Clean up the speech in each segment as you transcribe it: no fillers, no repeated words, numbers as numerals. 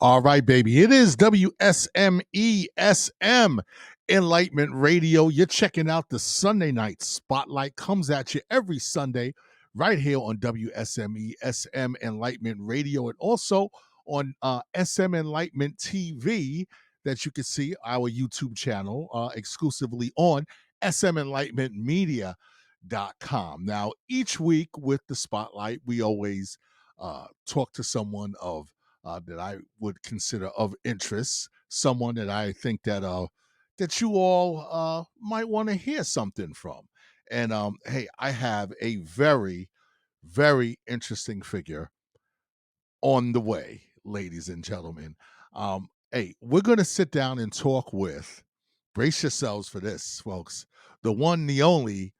All right, baby. It is WSMESM Enlightenment Radio. You're checking out the Sunday Night Spotlight. Comes at you every Sunday right here on WSMESM Enlightenment Radio and also on SM Enlightenment TV that you can see our YouTube channel exclusively on SMEnlightenmentmedia.com. Now, each week with the Spotlight, we always talk to someone that I would consider of interest, someone that I think that you all might want to hear something from. And hey, I have a very, very interesting figure on the way, ladies and gentlemen. Hey, we're going to sit down and talk with, brace yourselves for this, folks, the one, the only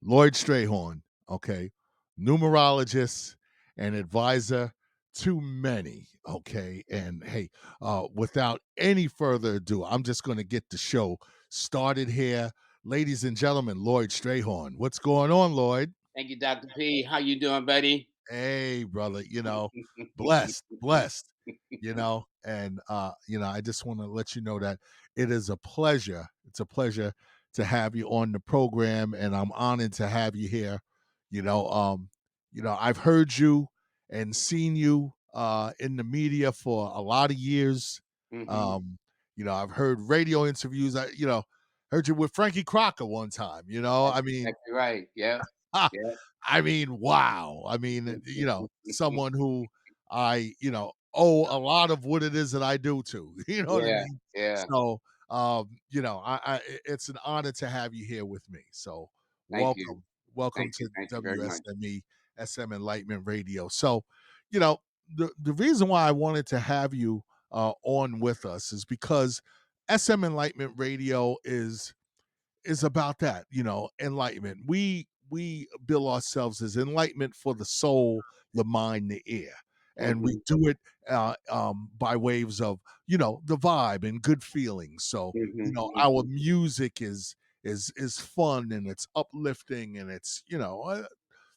Lloyd Strayhorn, okay, numerologist and advisor to many, okay. And hey, without any further ado, I'm just going to get the show started here. Ladies and gentlemen, Lloyd Strayhorn. What's going on, Lloyd? Thank you, Dr. P. How you doing, buddy? Hey, brother, blessed, and I just want to let you know that it is a pleasure. It's a pleasure to have you on the program, and I'm honored to have you here. You know, um, I've heard you and seen you in the media for a lot of years. hmm Um, I've heard radio interviews. Heard you with Frankie Crocker one time. That's I mean, exactly right. Yep. Yep. I mean, wow. I mean, someone who I, owe a lot of what it is that I do to. You know what I Yeah. mean? Yeah. So, it's an honor to have you here with me. So, Thank you. welcome Thank you. to Thank you very much. WSME SM Enlightenment Radio. So, you know, the reason why I wanted to have you on with us is because SM Enlightenment Radio is about that, enlightenment. We bill ourselves as enlightenment for the soul, the mind, the ear, and we hmm do it by waves of the vibe and good feelings. So our hmm music is fun and it's uplifting and it's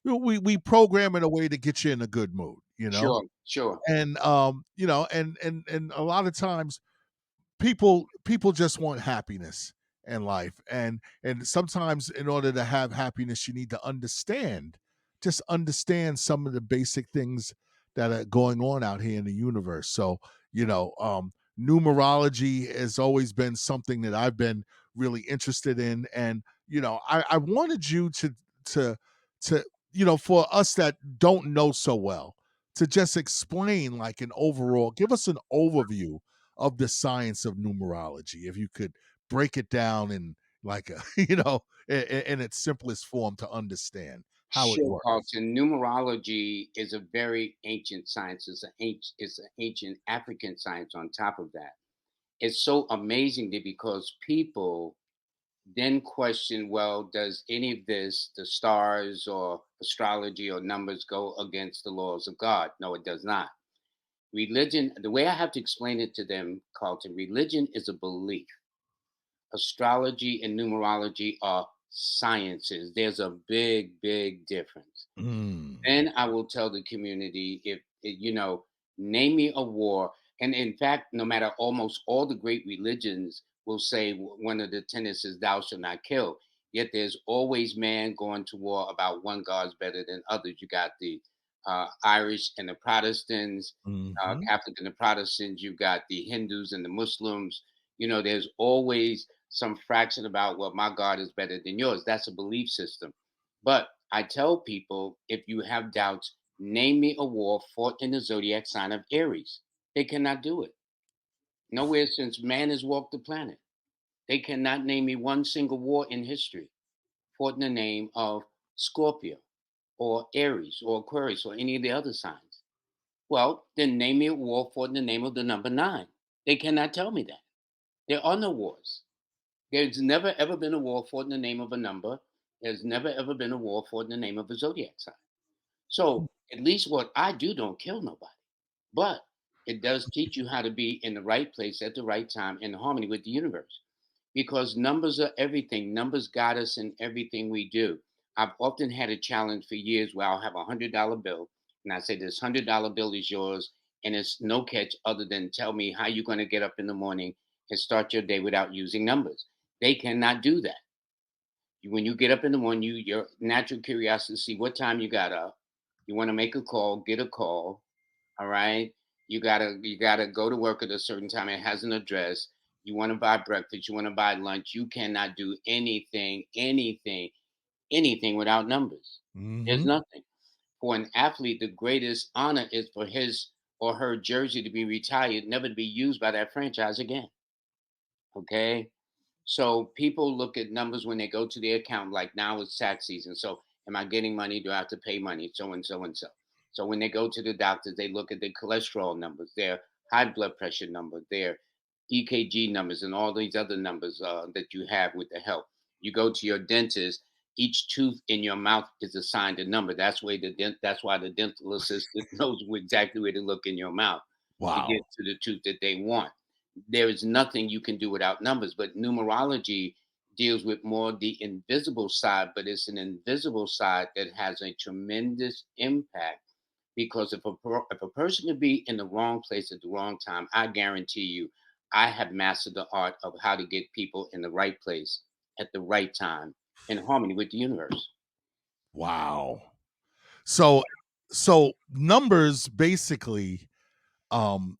we program in a way to get you in a good mood, Sure. Sure. and and a lot of times people just want happiness in life, and sometimes in order to have happiness you need to understand some of the basic things that are going on out here in the universe. So numerology has always been something that I've been really interested in, and I wanted you to to for us that don't know so well, to just explain like an overall, give us an overview of the science of numerology, if you could break it down in like a in its simplest form to understand how it Sure, works. Carlton. Numerology is a very ancient science. It's an ancient African science on top of that. It's so amazing that because people then question, well, does any of this, the stars or astrology or numbers, go against the laws of God? No, it does not. Religion, the way I have to explain it to them, Carlton, religion is a belief. Astrology and numerology are sciences. There's a big, big difference. Mm. Then I will tell the community name me a war. And in fact, no matter, almost all the great religions will say one of the tenets is thou shalt not kill. Yet there's always man going to war about one God's better than others. You got the Irish and the Protestants, Hmm. Catholic and the Protestants. You got the Hindus and the Muslims. There's always some fraction about, well, my God is better than yours. That's a belief system. But I tell people, if you have doubts, name me a war fought in the zodiac sign of Aries. They cannot do it. Nowhere since man has walked the planet. They cannot name me one single war in history fought in the name of Scorpio or Aries or Aquarius or any of the other signs. Well, then name me a war fought in the name of the number nine. They cannot tell me that. There are no wars. There's never ever been a war fought in the name of a number. There's never ever been a war fought in the name of a zodiac sign. So at least what I do don't kill nobody. But it does teach you how to be in the right place at the right time in harmony with the universe. Because numbers are everything. Numbers guide us in everything we do. I've often had a challenge for years where I'll have $100 bill and I say, this $100 bill is yours. and it's no catch other than tell me how you're going to get up in the morning and start your day without using numbers. They cannot do that. When you get up in the morning, your natural curiosity to see what time you got up. You want to make a call, get a call. All right. You gotta go to work at a certain time. It has an address. You want to buy breakfast. You want to buy lunch. You cannot do anything without numbers. There's Hmm. nothing. For an athlete, the greatest honor is for his or her jersey to be retired, never to be used by that franchise again. Okay. So people look at numbers when they go to their account, like now it's tax season. So am I getting money? Do I have to pay money? So and so and so. So when they go to the doctors, they look at their cholesterol numbers, their high blood pressure number, their EKG numbers, and all these other numbers that you have with the health. You go to your dentist. Each tooth in your mouth is assigned a number. That's why the dental assistant knows exactly where to look in your mouth to Wow. get to the tooth that they want. There is nothing you can do without numbers, but numerology deals with more the invisible side, but it's an invisible side that has a tremendous impact because if a person can be in the wrong place at the wrong time, I guarantee you I have mastered the art of how to get people in the right place at the right time in harmony with the universe. Wow. So numbers basically, um,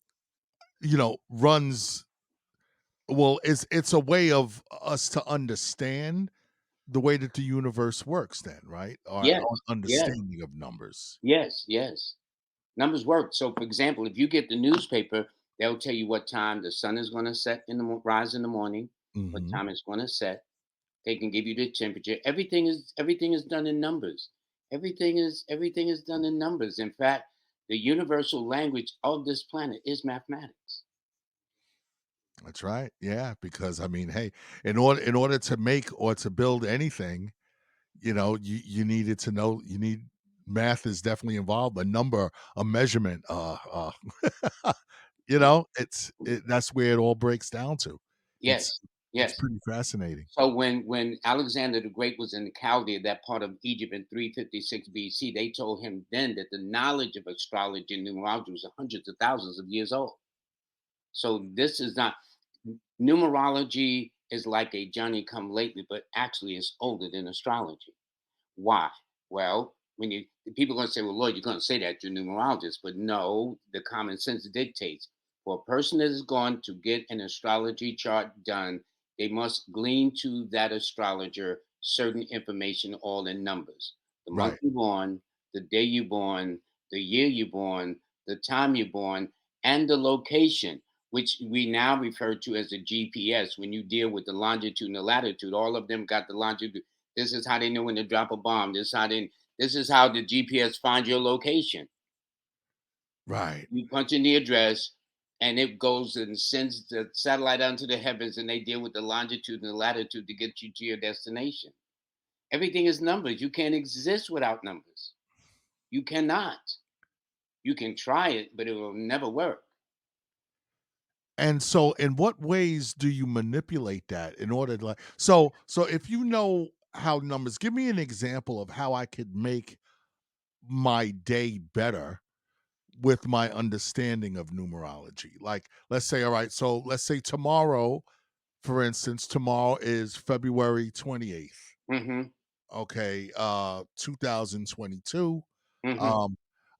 runs, well, it's a way of us to understand the way that the universe works then, right? Our Yes, yes, understanding of numbers. yes. Numbers work. So, for example, if you get the newspaper, they'll tell you what time the sun is going to set rise in the morning, what Mhm. time it's going to set. They can give you the temperature. Everything is done in numbers. Everything is done in numbers. In fact, the universal language of this planet is mathematics. That's right. Yeah, because I mean, hey, in order to make or to build anything, you needed to know, math is definitely involved, a number, a measurement, that's where it all breaks down to. It's Yes, it's yes. pretty fascinating. So when Alexander the Great was in Chaldea, that part of Egypt in 356 BC, they told him then that the knowledge of astrology and numerology was hundreds of thousands of years old. So this is not numerology is like a Johnny come lately, but actually it's older than astrology. Why? Well, when you people are going to say, "Well, Lloyd, you're going to say that you're a numerologist," but no, the common sense dictates for a person that is going to get an astrology chart done, they must glean to that astrologer certain information, all in numbers: the month Right, you're born, the day you're born, the year you're born, the time you're born, and the location, which we now refer to as the GPS. When you deal with the longitude and the latitude, all of them got the longitude. This is how they know when to drop a bomb. This is how the GPS finds your location. right. You punch in the address and it goes and sends the satellite out into the heavens and they deal with the longitude and the latitude to get you to your destination. Everything is numbers. You can't exist without numbers. You cannot. You can try it, but it will never work. And so in what ways do you manipulate that in order to, like, so if you know how numbers, give me an example of how I could make my day better with my understanding of numerology. Like, let's say, all right, so let's say tomorrow, for instance, tomorrow is February 28th. Hmm. Okay, 2022. Hmm.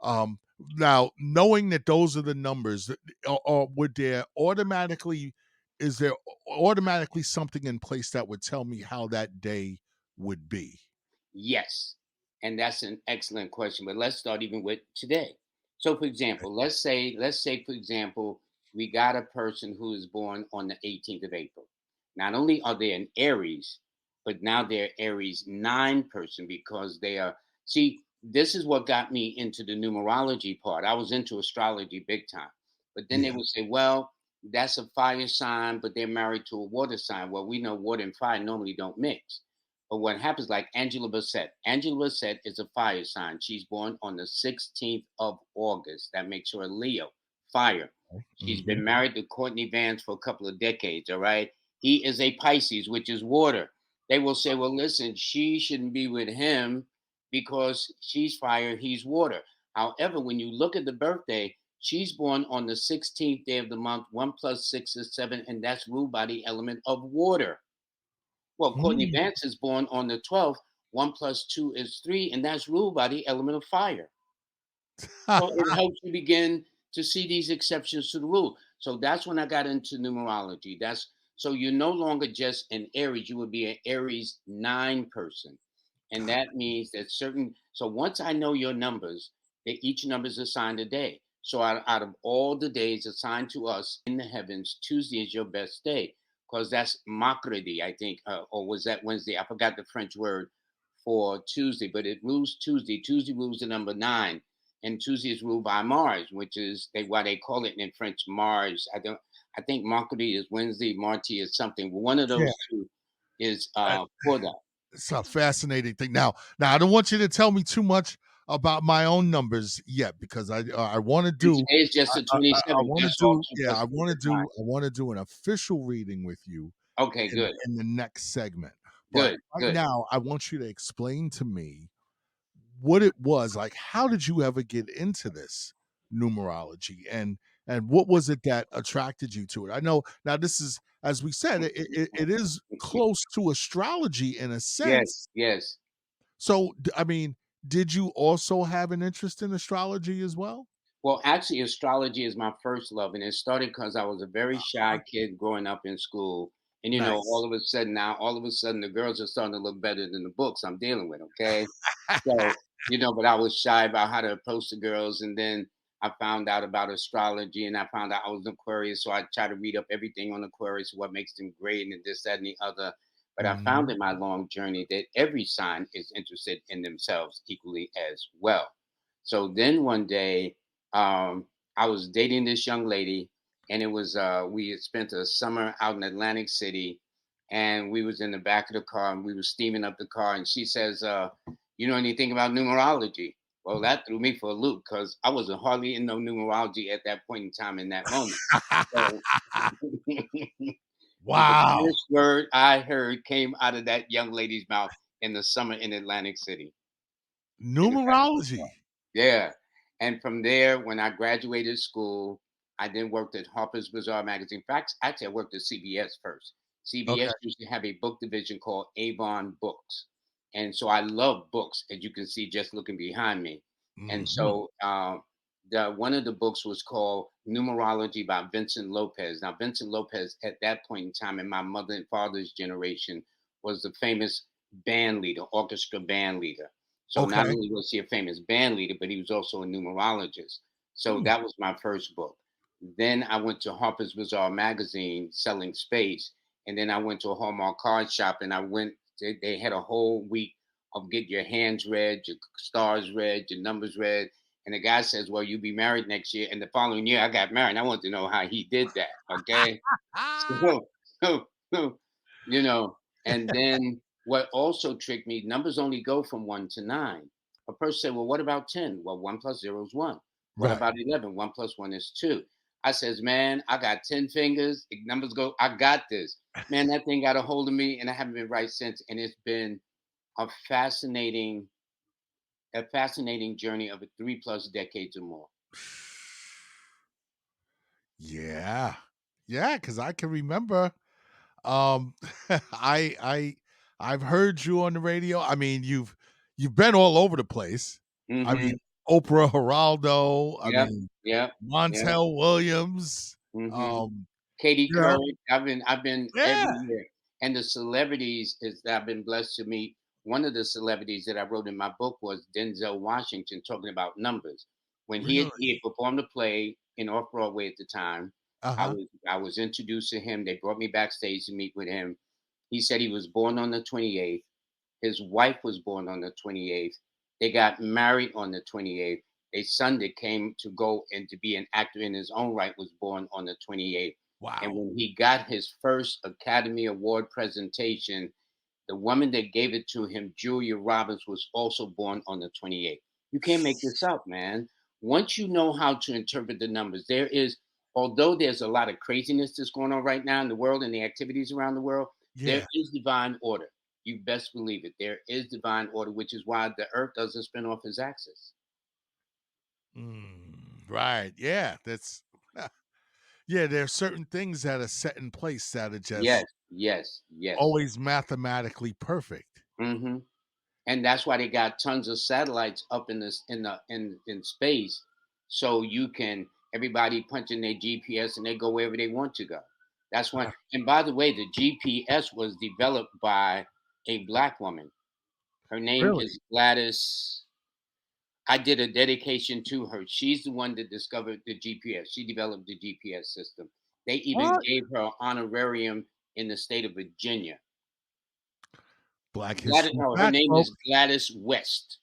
Um, Now knowing that those are the numbers, or would there automatically, is there automatically something in place that would tell me how that day would be? Yes. And that's an excellent question. But let's start even with today. So for example, let's say for example, we got a person who is born on the 18th of April. Not only are they an Aries, but now they're Aries 9 person because they are, see, this is what got me into the numerology part. I was into astrology big time. But then they Yeah. would say, well, that's a fire sign, but they're married to a water sign. Well, we know water and fire normally don't mix. But what happens, like Angela Bassett is a fire sign. She's born on the 16th of August. That makes her a Leo, fire. She's Hmm. been married to Courtney Vance for a couple of decades, all right? He is a Pisces, which is water. They will say, well, listen, she shouldn't be with him because she's fire, he's water. However, when you look at the birthday, She's born on the 16th day of the month. 1 plus 6 is 7, and that's ruled by the element of water. Well, Courtney Mm. Vance is born on the 12th. 1 plus 2 is 3, and that's ruled by the element of fire. So it helps you begin to see these exceptions to the rule. So that's when I got into numerology. That's so you're no longer just an Aries, you would be an Aries 9 person. And that means that certain so once I know your numbers, that each number is assigned a day. So out of all the days assigned to us in the heavens, Tuesday is your best day because that's Makredi, I think, or was that Wednesday? I forgot the French word for Tuesday, but it rules Tuesday. Tuesday rules the number 9, and Tuesday is ruled by Mars, which is why they call it in French Mars. I think Mercury is Wednesday, Marty is something. One of Yeah, those two is uh, for that. it's a fascinating thing. Now I don't want you to tell me too much about my own numbers yet because I want to And do today is just the I 27th. want to That's do also yeah just a good time. I want to do an official reading with you Okay, good, in the next segment. But good, right good. now, I want you to explain to me what it was like. How did you ever get into this numerology, and what was it that attracted you to it? I know now this is, as we said, it is close to astrology in a Yes, sense. yes. So, I mean, did you also have an interest in astrology as well? Well, actually, astrology is my first love, and it started because I was a very Uh-huh. shy kid growing up in school. And Nice. all of a sudden, the girls are starting to look better than the books I'm dealing with. Okay, so but I was shy about how to approach the girls, and then I found out about astrology, and I found out I was an Aquarius, so I tried to read up everything on Aquarius, what makes them great, and this, that, and the other. But I found Mhm. in my long journey that every sign is interested in themselves equally as well. So then one day I was dating this young lady, and it was we had spent a summer out in Atlantic City, and we was in the back of the car, and we were steaming up the car, and she says, "You know anything about numerology?" Well, that threw me for a loop because I wasn't hardly in no numerology at that point in time in that moment. So, but the Wow. first word I heard came out of that young lady's mouth in the summer in Atlantic City in the back of the car. Numerology. Yeah. And from there, when I graduated school, I then worked at Harper's Bazaar magazine. In fact, actually, I worked at CBS first. CBS Okay. used to have a book division called Avon Books. And so I love books, as you can see just looking behind me. And Mhm. so one of the books was called Numerology by Vincent Lopez. Now, Vincent Lopez, at that point in time, in my mother and father's generation, was the famous band leader, orchestra band leader. So not Okay. only was he a famous band leader, but he was also a numerologist. So Hmm. that was my first book. Then I went to Harper's Bazaar magazine selling space. And then I went to a Hallmark card shop and they had a whole week of get your hands read, your stars read, your numbers read. And the guy says, "Well, you'll be married next year." And the following year I got married. And I wanted to know how he did that. Okay. Ah. So, so, so, you know, and then what also tricked me, numbers only go from 1 to 9. A person said, "Well, what about 10?" Well, 1 plus 0 is 1. What Right. about 11? 1 plus 1 is 2. I says, "Man, I got 10 fingers. Numbers go, I got this." Man, that thing got a hold of me and I haven't been right since. And it's been a fascinating, a fascinating journey of 3 plus decades or more. Yeah. Yeah, because I can remember, um, I I've heard you on the radio. I mean, you've been all over the place. I mean, Mm-hmm. Oprah, Geraldo, I Yep. mean, Yep. Yep. Montel Williams, Mm-hmm. um, Katie yeah, Couric. I've been yeah, everywhere. And the celebrities is that I've been blessed to meet. One of the celebrities that I wrote in my book was Denzel Washington talking about numbers. When really? he had performed a play in off Broadway at the time, Uh-huh. I was introduced to him. They brought me backstage to meet with him. He said he was born on the 28th. His wife was born on the 28th. They got married on the 28th. A son that came to go and to be an actor in his own right was born on the 28th. And Wow. when he got his first Academy Award presentation, the woman that gave it to him, Julia Roberts, was also born on the 28th. You can't make this up, man. Once you know how to interpret the numbers, although there's a lot of craziness that's going on right now in the world and the activities around the world, there Yeah. is divine order. You best believe it. There is divine order, which is why the earth doesn't spin off its axis. Mm. Right. Yeah. That's yeah. There are certain things that are set in place that are Yes, just yes, yes. always mathematically perfect. Hmm. And that's why they got tons of satellites up in this in space, so you can everybody punch in their GPS and they go wherever they want to go. That's why. And by the way, the GPS was developed by a black woman. Her name Really? is Gladys. I did a dedication to her. She's the one that discovered the GPS. She developed the GPS system. They even What? gave her an honorarium in the state of Virginia. Black Gladys, History no, her Fact, name is folks. Gladys West.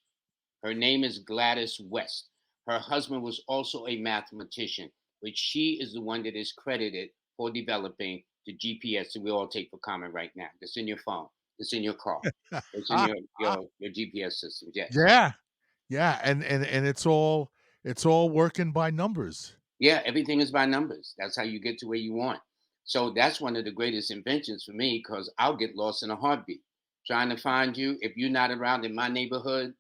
Her name is Gladys West. Her husband was also a mathematician, but she is the one that is credited for developing the GPS that we all take for common right now. It's in your phone. It's in your car. It's in your GPS system. Yes. Yeah. Yeah. And it's all working by numbers. Yeah, everything is by numbers. That's how you get to where you want. So that's one of the greatest inventions for me because I'll get lost in a heartbeat trying to find you. If you're not around in my neighborhood,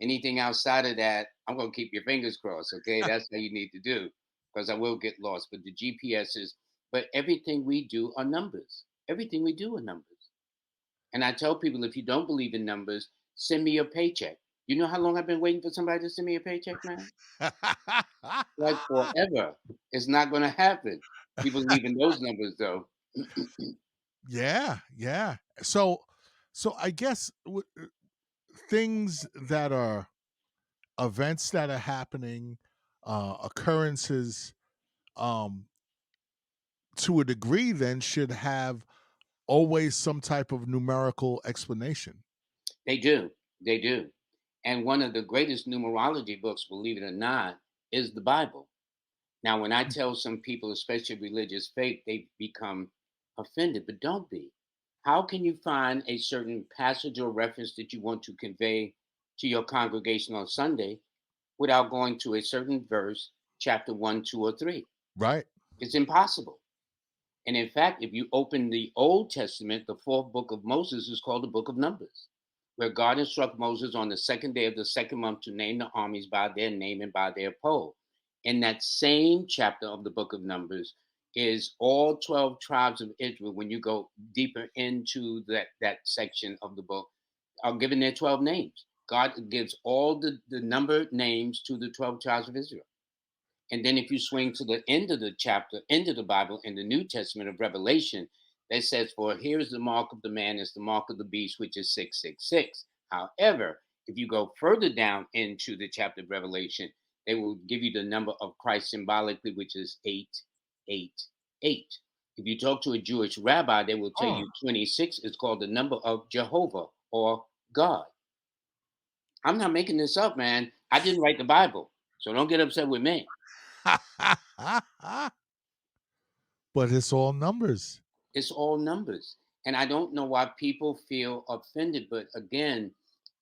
anything outside of that, I'm going to keep your fingers crossed. Okay. That's how you need to do because I will get lost. But the GPS is, but everything we do are numbers. Everything we do are numbers. And I tell people if you don't believe in numbers, send me your paycheck. You know how long I've been waiting for somebody to send me a paycheck, man? Like forever. It's not gonna happen. People believe in those numbers though. Yeah, yeah. So I guess things that are events that are happening, occurrences, um, to a degree, then should have always some type of numerical explanation. They do. They do. And one of the greatest numerology books, believe it or not, is the Bible. Now, when I tell some people, especially religious faith, they become offended, but don't be. How can you find a certain passage or reference that you want to convey to your congregation on Sunday without going to a certain verse, chapter 1, 2, or 3? Right. It's impossible. And in fact, if you open the Old Testament, the fourth book of Moses is called the book of Numbers, where God instructed Moses on the second day of the second month to name the armies by their name and by their poll. In that same chapter of the book of Numbers is all 12 tribes of Israel. When you go deeper into that section of the book, are given their 12 names. God gives all the numbered names to the 12 tribes of Israel. And then if you swing to the end of the chapter, end of the Bible in the New Testament of Revelation, that says, "For here's the mark of the man, is the mark of the beast, which is 666." However, if you go further down into the chapter of Revelation, they will give you the number of Christ symbolically, which is 888. If you talk to a Jewish rabbi, they will tell Oh. you 26 is called the number of Jehovah or God. I'm not making this up, man. I didn't write the Bible, so don't get upset with me. But it's all numbers. It's all numbers. And I don't know why people feel offended. But again,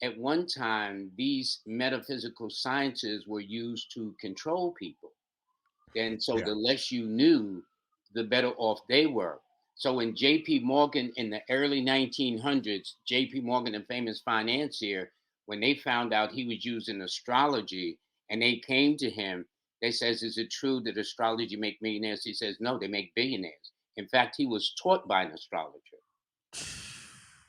at one time, these metaphysical sciences were used to control people. And so Yeah. the less you knew, the better off they were. So when JP Morgan in the early 1900s, JP Morgan, a famous financier, when they found out he was using astrology and they came to him, they says, "Is it true that astrology make millionaires?" He says, "No, they make billionaires." In fact, he was taught by an astrologer.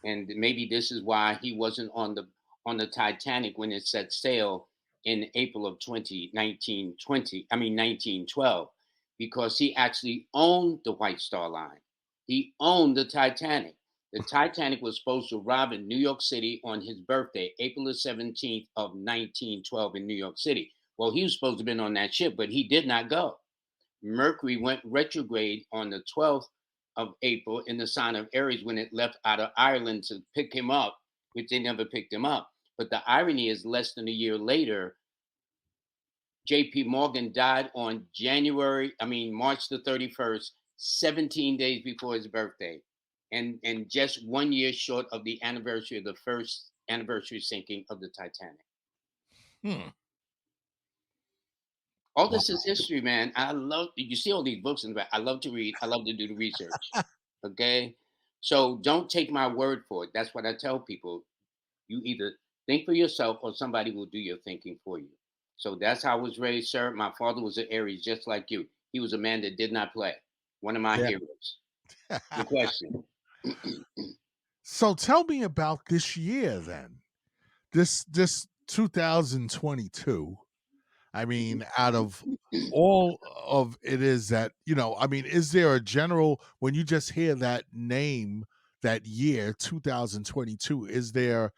And maybe this is why he wasn't on the Titanic when it set sail in April of 1912, because he actually owned the White Star Line. He owned the Titanic. The Titanic was supposed to arrive in New York City on his birthday, April the 17th of 1912 in New York City. Well, he was supposed to have been on that ship, but he did not go. Mercury went retrograde on the 12th of April in the sign of Aries when it left out of Ireland to pick him up, which they never picked him up. But the irony is, less than a year later, JP Morgan died on March the 31st, 17 days before his birthday. And just 1 year short of the anniversary of the first anniversary sinking of the Titanic. Hmm. All Wow. this is history, man. I love you see all these books in the back. I love to read. I love to do the research. Okay. So don't take my word for it. That's what I tell people. You either think for yourself or somebody will do your thinking for you. So that's how I was raised, sir. My father was an Aries, just like you. He was a man that did not play. One of my Yeah. heroes. Your question. So tell me about this year then. This 2022. I mean, out of all of it is that, I mean, is there a general when you just hear that name, that year 2022, is there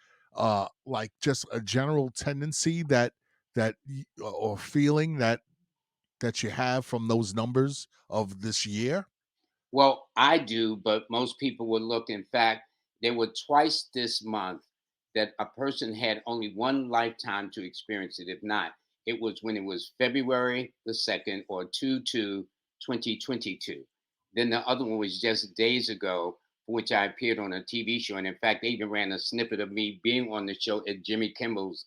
like just a general tendency or feeling that you have from those numbers of this year? Well, I do, but most people would look. In fact, there were twice this month that a person had only one lifetime to experience it. If not, it was when it was February the 2nd or 2/2/2022. Then the other one was just days ago, for which I appeared on a TV show. And in fact, they even ran a snippet of me being on the show at Jimmy Kimmel's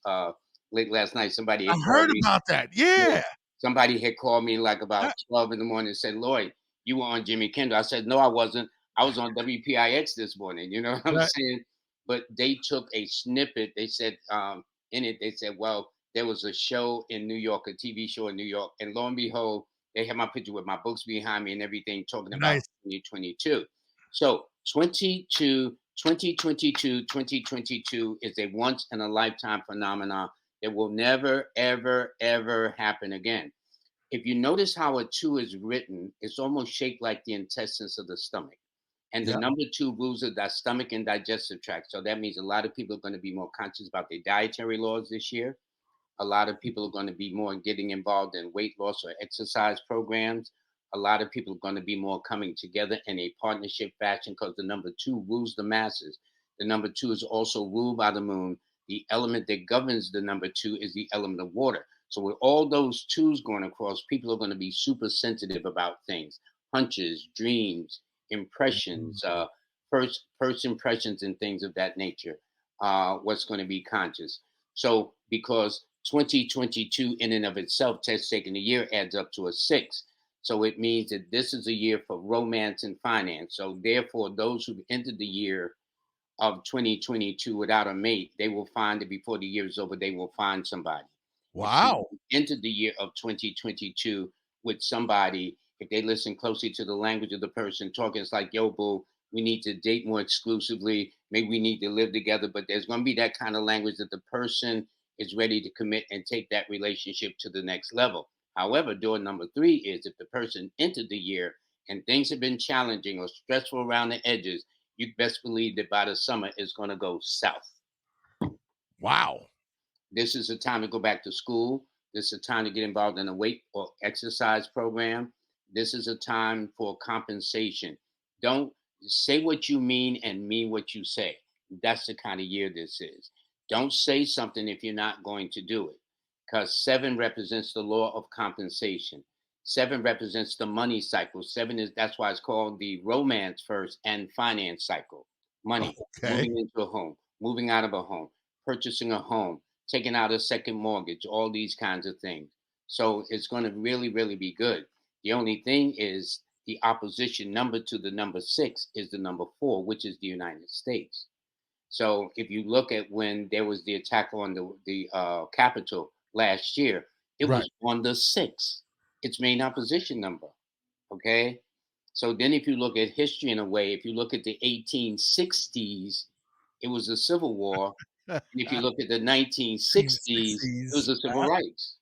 late last night. Somebody I had called heard me. about that. Yeah. Yeah. Somebody had called me like I about 12 in the morning and said, Lloyd, you were on Jimmy Kendall. I said, no, I wasn't. I was on WPIX this morning. You know what I'm that saying? But they took a snippet. They said in it, they said, well, there was a show in New York, a TV show in New York. And lo and behold, they had my picture with my books behind me and everything talking about nice. 2022. So 2022 is a once in a lifetime phenomenon that will never, ever, ever happen again. If you notice how a two is written, it's almost shaped like the intestines of the stomach. And the Yeah. number two rules of that stomach and digestive tract. So that means a lot of people are going to be more conscious about their dietary laws this year. A lot of people are going to be more getting involved in weight loss or exercise programs. A lot of people are going to be more coming together in a partnership fashion because the number two rules the masses. The number two is also ruled by the moon. The element that governs the number two is the element of water. So, with all those twos going across, people are going to be super sensitive about things, hunches, dreams, Mm. impressions, first impressions, and things of that nature. What's going to be conscious. So, because 2022 in and of itself, test taking a year adds up to a six. So it means that this is a year for romance and finance. So therefore, those who've entered the year of 2022 without a mate, they will find that before the year is over, they will find somebody. If you Wow. entered the year of 2022 with somebody, if they listen closely to the language of the person talking, it's like, yo, boo, we need to date more exclusively. Maybe we need to live together. But there's going to be that kind of language that the person is ready to commit and take that relationship to the next level. However, door number three is if the person entered the year and things have been challenging or stressful around the edges, you best believe that by the summer it's going to go south. Wow. This is a time to go back to school. This is a time to get involved in a weight or exercise program. This is a time for compensation. Don't say what you mean and mean what you say. That's the kind of year this is. Don't say something if you're not going to do it. Because seven represents the law of compensation. Seven represents the money cycle. Seven is that's why it's called the romance first and finance cycle. Money, Okay. moving into a home, moving out of a home, purchasing a home, taking out a second mortgage, all these kinds of things. So it's going to really, really be good. The only thing is the opposition number to the number six is the number four, which is the United States. So if you look at when there was the attack on the Capitol last year, it Right. was on the six, its main opposition number. Okay. So then if you look at history in a way, if you look at the 1860s, it was a civil war, and if you look at the 1960s, it was 1960s. the civil rights.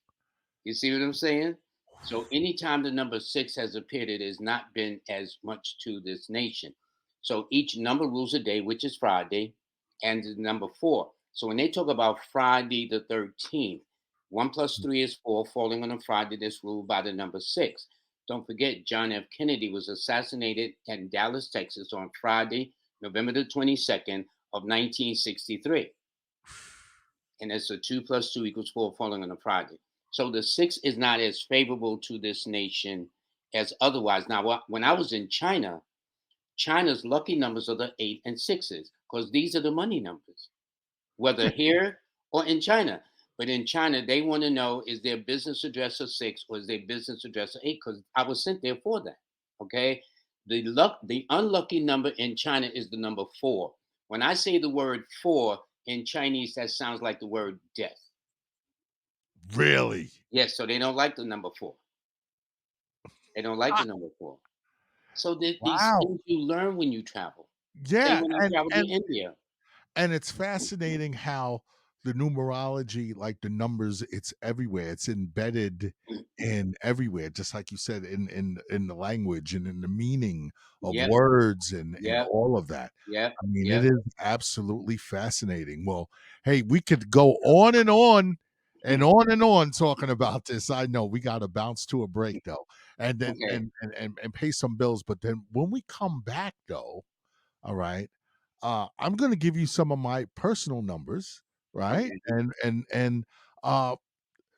You see what I'm saying? So anytime the number six has appeared, it has not been as much to this nation. So each number rules a day, which is Friday, and the number four. So when they talk about Friday the 13th, one plus three is four, falling on a Friday that's ruled by the number six. Don't forget, John F. Kennedy was assassinated in Dallas, Texas on Friday, November the 22nd of 1963, and it's a two plus two equals four falling on a Friday. So the six is not as favorable to this nation as otherwise. Now, when I was in China, China's lucky numbers are the eight and sixes because these are the money numbers, whether here or in China. But in China, they want to know is their business address a six or is their business address a eight? Because I was sent there for that. Okay. The unlucky number in China is the number four. When I say the word four in Chinese, that sounds like the word death. Really? Yes, so they don't like the number 4. They don't like Ah, the number 4. So these wow. things you learn when you travel. Say Yeah, when you travel to India. and it's fascinating how the numerology, like the numbers, it's everywhere. It's embedded in everywhere, just like you said, in the language and in the meaning of Yep, words and yep, all of that. yep, I mean, it yep. is absolutely fascinating. Well, hey, we could go on and on and on and on talking about this. I know we got to bounce to a break though, and then Okay, and pay some bills. But then when we come back though, all right. I'm going to give you some of my personal numbers, right? okay. And uh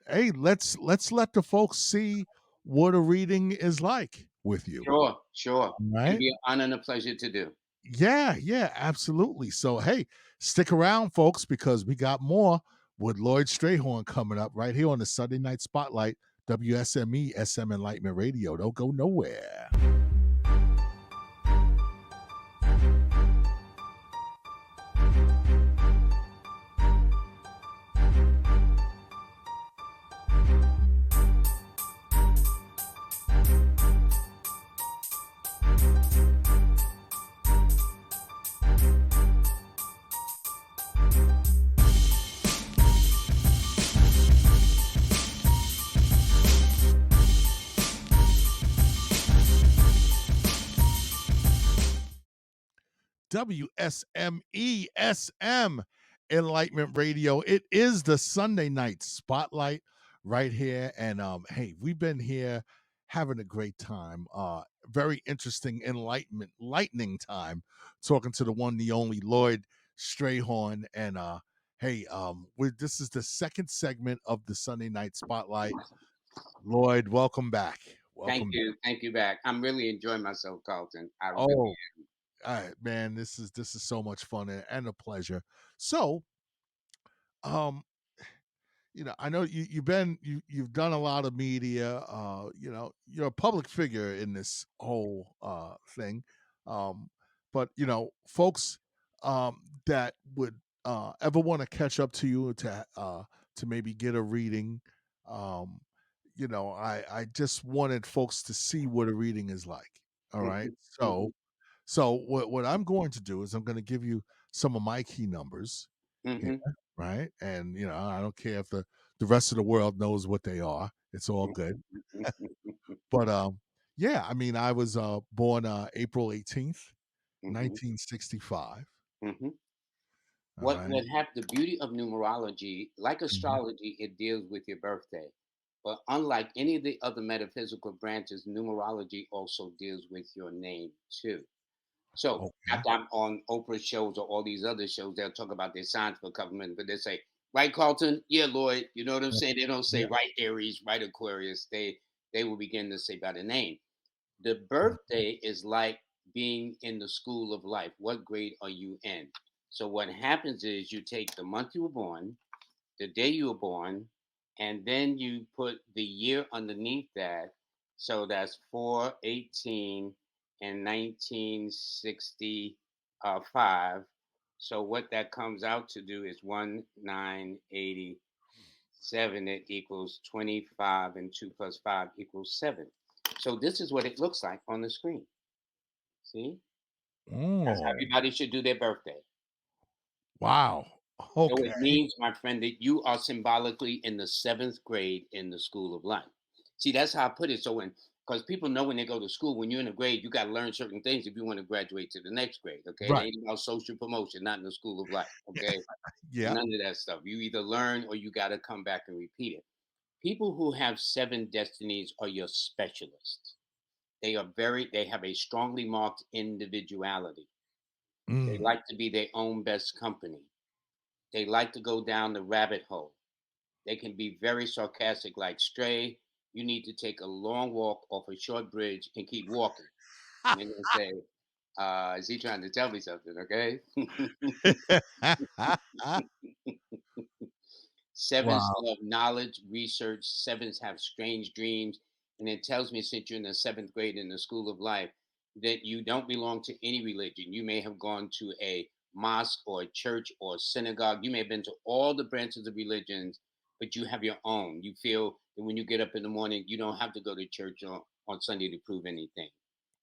hey, let's let the folks see what a reading is like with you, Sure, sure. It'll right? be an honor and a pleasure to do. Yeah, yeah, absolutely. So hey, stick around folks because we got more with Lloyd Strayhorn coming up right here on the Sunday Night Spotlight, WSME SM Enlightenment Radio. Don't go nowhere. WSMESM Enlightenment Radio. It is the Sunday night spotlight right here. And hey, we've been here having a great time. Very interesting enlightenment, lightning time talking to the one, the only Lloyd Strayhorn. And hey, this is the second segment of the Sunday night spotlight. Lloyd, welcome back. Thank Welcome back. you. Thank you back. I'm really enjoying myself, Carlton. I really Oh, all right, man, this is so much fun and a pleasure. So, um, I know you've done a lot of media. You're a public figure in this whole thing. Um, but folks that would ever want to catch up to you to maybe get a reading. Um, I just wanted folks to see what a reading is like. All right, Mhm, so mhm, what I'm going to do is I'm going to give you some of my key numbers here, mhm, right? And I don't care if the rest of the world knows what they are. It's all good. But yeah, I mean, I was born April 18th, mhm, 1965. mhm. All right. The beauty of numerology, like Mhm. astrology, it deals with your birthday. But unlike any of the other metaphysical branches, numerology also deals with your name too. So Okay. after I'm on Oprah shows or all these other shows, they'll talk about their signs for a couple minutes, but they say, right, Carlton? Yeah, Lloyd. You know what I'm Yeah. saying? They don't say Yeah. right Aries, right Aquarius. They will begin to say by the name. The Mhm. birthday is like being in the school of life. What grade are you in? So what happens is you take the month you were born, the day you were born, and then you put the year underneath that. So that's 418 and 1965. So what that comes out to do is 1987. It equals 25, and 2 plus 5 equals 7. So this is what it looks like on the screen. See? That's how Oh, everybody should do their birthday. wow. So Okay. it means, my friend, that you are symbolically in the seventh grade in the school of life. See, that's how I put it. So because people know when they go to school, when you're in a grade, you got to learn certain things if you want to graduate to the next grade. Okay, it Right. ain't about social promotion, not in the school of life. Okay, Yeah. none of that stuff. You either learn or you got to come back and repeat it. People who have seven destinies are your specialists. They have a strongly marked individuality. They Mm. like to be their own best company. They like to go down the rabbit hole. They can be very sarcastic, like, Stray, you need to take a long walk off a short bridge and keep walking. And they're going to say, is he trying to tell me something? Okay. Sevens Wow. love knowledge, research. Sevens have strange dreams. And it tells me, since you're in the seventh grade in the school of life, that you don't belong to any religion. You may have gone to a mosque or a church or a synagogue. You may have been to all the branches of religions, but you have your own. You feel that when you get up in the morning, you don't have to go to church on Sunday to prove anything.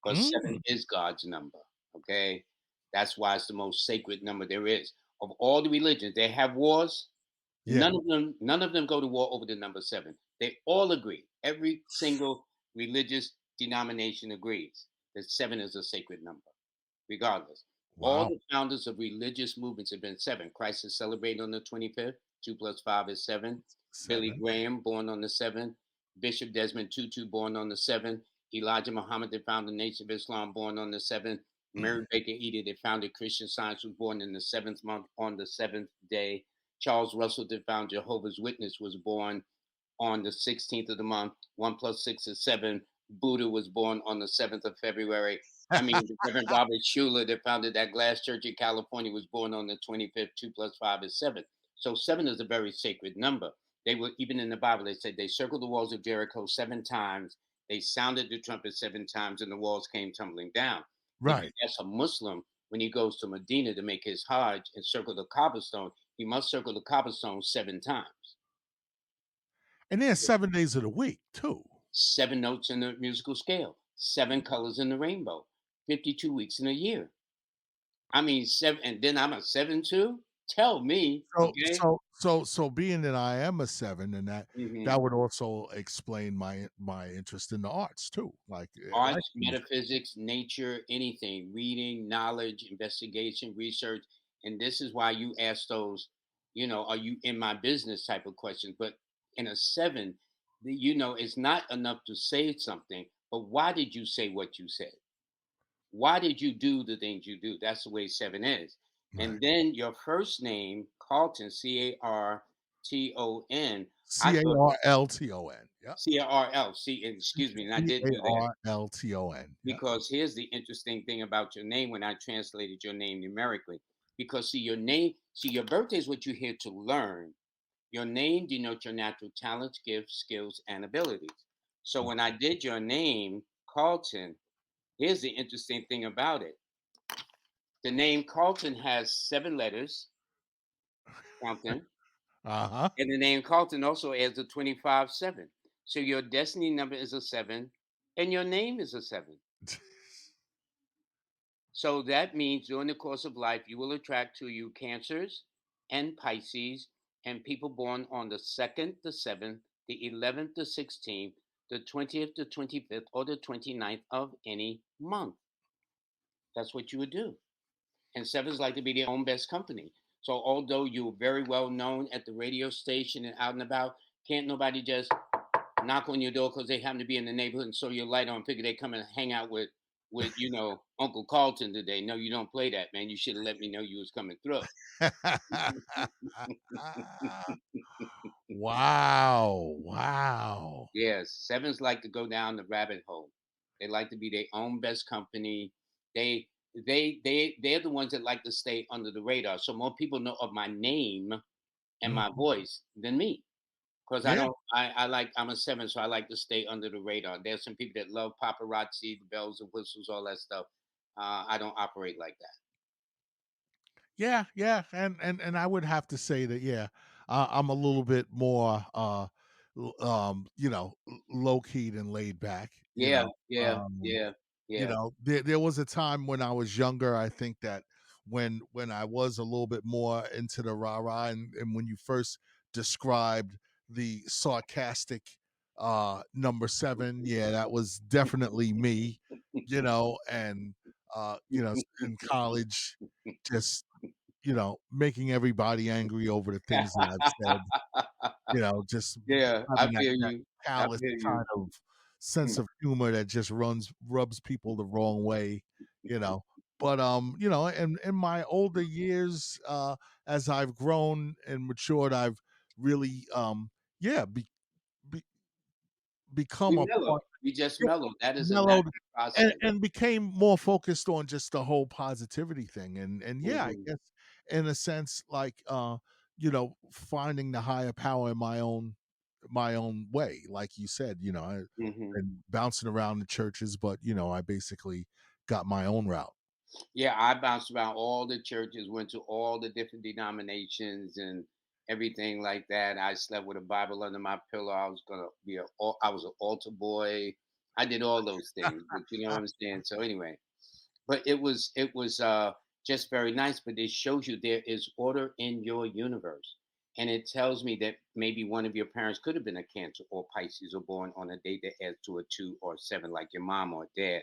Because seven Mm. is God's number. Okay. That's why it's the most sacred number there is. Of all the religions, they have wars. Yeah. None of them go to war over the number seven. They all agree. Every single religious denomination agrees that seven is a sacred number, regardless. All Wow. the founders of religious movements have been seven. Christ is celebrated on the 25th. Two plus five is seven. Billy 7. Graham, born on the 7th. Bishop Desmond Tutu, born on the 7th. Elijah Muhammad, the founder of Nation of Islam, born on the 7th. Mary Baker Eddy, the founded Christian Science, was born in the seventh month on the seventh day. Charles Russell, the founder Jehovah's Witness, was born on the 16th of the month. One plus six is seven. Buddha was born on the 7th of February. I mean, the Reverend Robert Schuller, that founded that glass church in California, was born on the 25th. Two plus five is seven. So seven is a very sacred number. They were, even in the Bible, they said they circled the walls of Jericho 7 times. They sounded the trumpet 7 times, and the walls came tumbling down. If you Right. ask a Muslim, when he goes to Medina to make his Hajj and circle the cobblestone, he must circle the cobblestone 7 times. And there's 7 days of the week too. 7 notes in the musical scale, 7 colors in the rainbow, 52 weeks in a year. I mean, seven, and then I'm a seven too. Tell me, okay? So being that I am a 7, and that Hmm. would also explain my interest in the arts too, like Arts, music. metaphysics, nature, anything, reading, knowledge, investigation, research. And this is why you ask those, are you in my business type of questions. But in a seven, it's not enough to say something, but why did you say what you said? Why did you do the things you do? That's the way seven is. Right. And then your first name, Carlton, Carton. I thought Carlton. Yep. Carl. See, and excuse me, and I did do that Carlton. Yep. because here's the interesting thing about your name when I translated your name numerically. Because see, your name, see, your birthday is what you're here to learn. Your name denotes your natural talents, gifts, skills, and abilities. So when I did your name, Carlton, here's the interesting thing about it. The name Carlton has 7 letters, count them, Uh-huh. and the name Carlton also adds a 25 7. So your destiny number is a 7, and your name is a 7. So that means during the course of life, you will attract to you Cancers and Pisces and people born on the 2nd, the 7th, the 11th, the 16th, the 20th, the 25th, or the 29th of any month. That's what you would do. And sevens like to be their own best company. So although you're very well known at the radio station and out and about, can't nobody just knock on your door because they happen to be in the neighborhood and saw your light on, figure they come and hang out with Uncle Carlton today. No, you don't play that, man. You should have let me know you was coming through. Wow. Wow. Yes, sevens like to go down the rabbit hole. They like to be their own best company. They're the ones that like to stay under the radar. So more people know of my name and my Mhm. voice than me. Because I Yeah. don't I like I'm a seven, so I like to stay under the radar. There's some people that love paparazzi, the bells and whistles, all that stuff. I don't operate like that. Yeah, yeah, and I would have to say that, yeah, I'm a little bit more, low keyed and laid back. Yeah, yeah, yeah, yeah. There was a time when I was younger. I think that when I was a little bit more into the rah rah, and when you first described the sarcastic number 7, yeah, that was definitely me. And in college, just making everybody angry over the things that I've said, just Yeah, I having that feel that you. I callous feel you. kind of sense Mm. of humor that just rubs people the wrong way, you know. But in my older years, as I've grown and matured, I've really yeah, be, become You a mellow. part You just yeah, mellow. That is a mellowed natural process. and became more focused on just the whole positivity thing. And yeah, I Hmm. guess in a sense, like finding the higher power in my own way, like you said, Hmm. and bouncing around the churches, but I basically got my own route. Yeah, I bounced around all the churches, went to all the different denominations, and everything like that. I slept with a Bible under my pillow. I was gonna be I was an altar boy. I did all those things, but you know what I'm saying. So anyway, but it was just very nice. But it shows you there is order in your universe, and it tells me that maybe one of your parents could have been a Cancer or Pisces or born on a date that adds to a 2 or 7, like your mom or dad,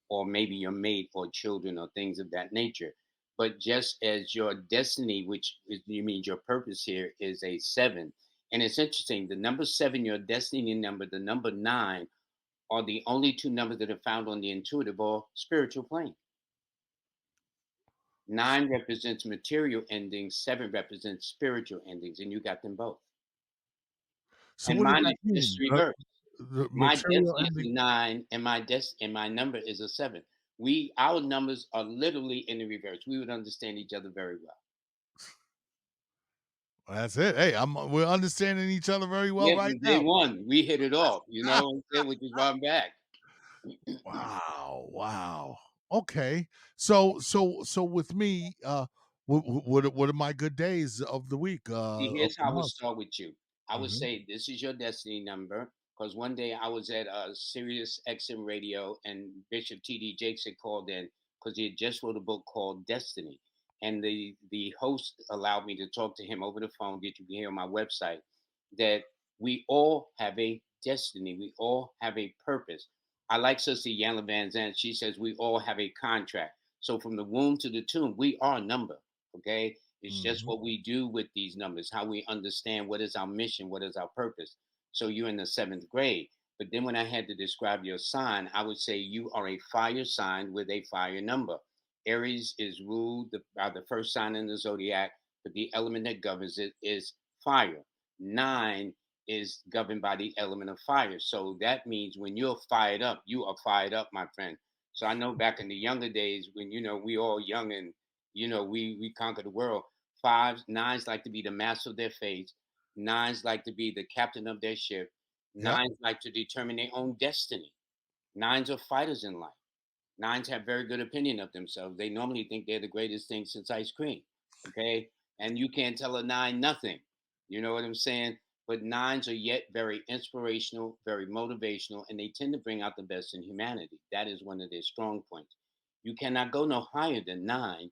or maybe your mate or children or things of that nature. But just as your destiny, which you means your purpose here, is a 7, and it's interesting. The number 7, your destiny number, the number 9, are the only two numbers that are found on the intuitive or spiritual plane. 9 represents material endings, 7 represents spiritual endings, and you got them both. So And what does mine that is just mean? reversed. The My material destiny is ending. a 9, and my number is a 7. Our numbers are literally in the reverse. We would understand each other very well. That's it. Hey, we're understanding each other very well Yeah, right from day now. one, we hit it off. You know what I'm saying? Which is why I'm back. Wow, wow. Okay. So with me, what are my good days of the week, See, of here's the how I would month? start with you. I would Mhm. say this is your destiny number because one day I was at Sirius XM Radio and Bishop T.D. Jakes had called in because he had just wrote a book called Destiny, and the host allowed me to talk to him over the phone. That you can hear on my website that we all have a destiny. We all have a purpose. I like Sister Yana Van Zandt. She says we all have a contract. So from the womb to the tomb, we are a number. Okay, it's just Mhm. what we do with these numbers, how we understand what is our mission, what is our purpose. So you're in the 7th grade. But then when I had to describe your sign, I would say you are a fire sign with a fire number. Aries is ruled by the first sign in the zodiac, but the element that governs it is fire. 9 is governed by the element of fire. So that means when you're fired up, you are fired up, my friend. So I know back in the younger days when we all young and we conquer the world. Fives, nines like to be the master of their fate. Nines like to be the captain of their ship. Yep. Nines like to determine their own destiny. Nines are fighters in life. Nines have very good opinion of themselves. They normally think they're the greatest thing since ice cream. Okay. And you can't tell a 9 nothing. You know what I'm saying? But nines are yet very inspirational, very motivational, and they tend to bring out the best in humanity. That is one of their strong points. You cannot go no higher than 9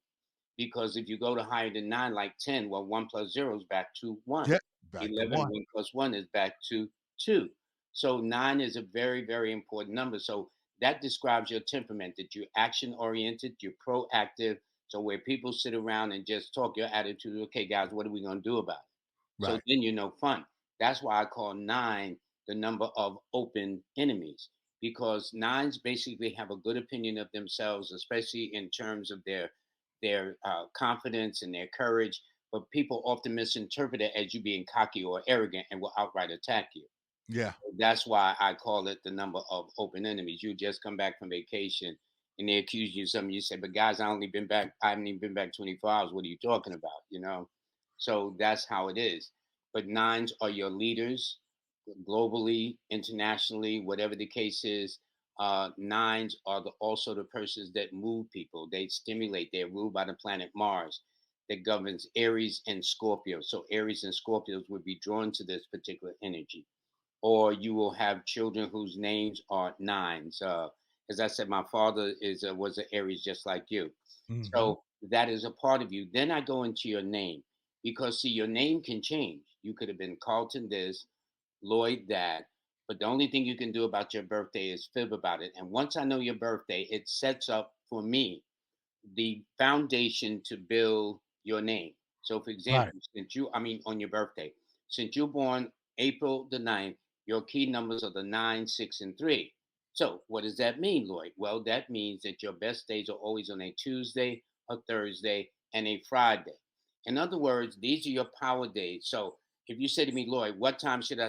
because if you go to higher than 9, like 10, well, 1 plus 0 is back to 1. Yep. Back to 11, one. 1 plus 1 is back to 2. So 9 is a very, very important number. So that describes your temperament, that you're action oriented, you're proactive. So where people sit around and just talk, your attitude, okay, guys, what are we going to do about it? So Right. then fun. That's why I call 9 the number of open enemies because nines basically have a good opinion of themselves, especially in terms of their confidence and their courage. But people often misinterpret it as you being cocky or arrogant and will outright attack you. Yeah. That's why I call it the number of open enemies. You just come back from vacation and they accuse you of something. You say, but guys, I haven't even been back 24 hours. What are you talking about? So that's how it is. But nines are your leaders globally, internationally, whatever the case is. Nines are also the persons that move people. They stimulate. They're ruled by the planet Mars that governs Aries and Scorpio. So Aries and Scorpios would be drawn to this particular energy, or you will have children whose names are nines. As I said, my father was an Aries just like you, Mhm. so that is a part of you. Then I go into your name because see, your name can change. You could have been Carlton this, Lloyd that, but the only thing you can do about your birthday is fib about it. And once I know your birthday, it sets up for me the foundation to build your name. So, for Right. example, on your birthday, since you're born April the 9th, your key numbers are the 9, 6, and 3. So, what does that mean, Lloyd? Well, that means that your best days are always on a Tuesday, a Thursday, and a Friday. In other words, these are your power days. So, if you say to me, Lloyd, what day should I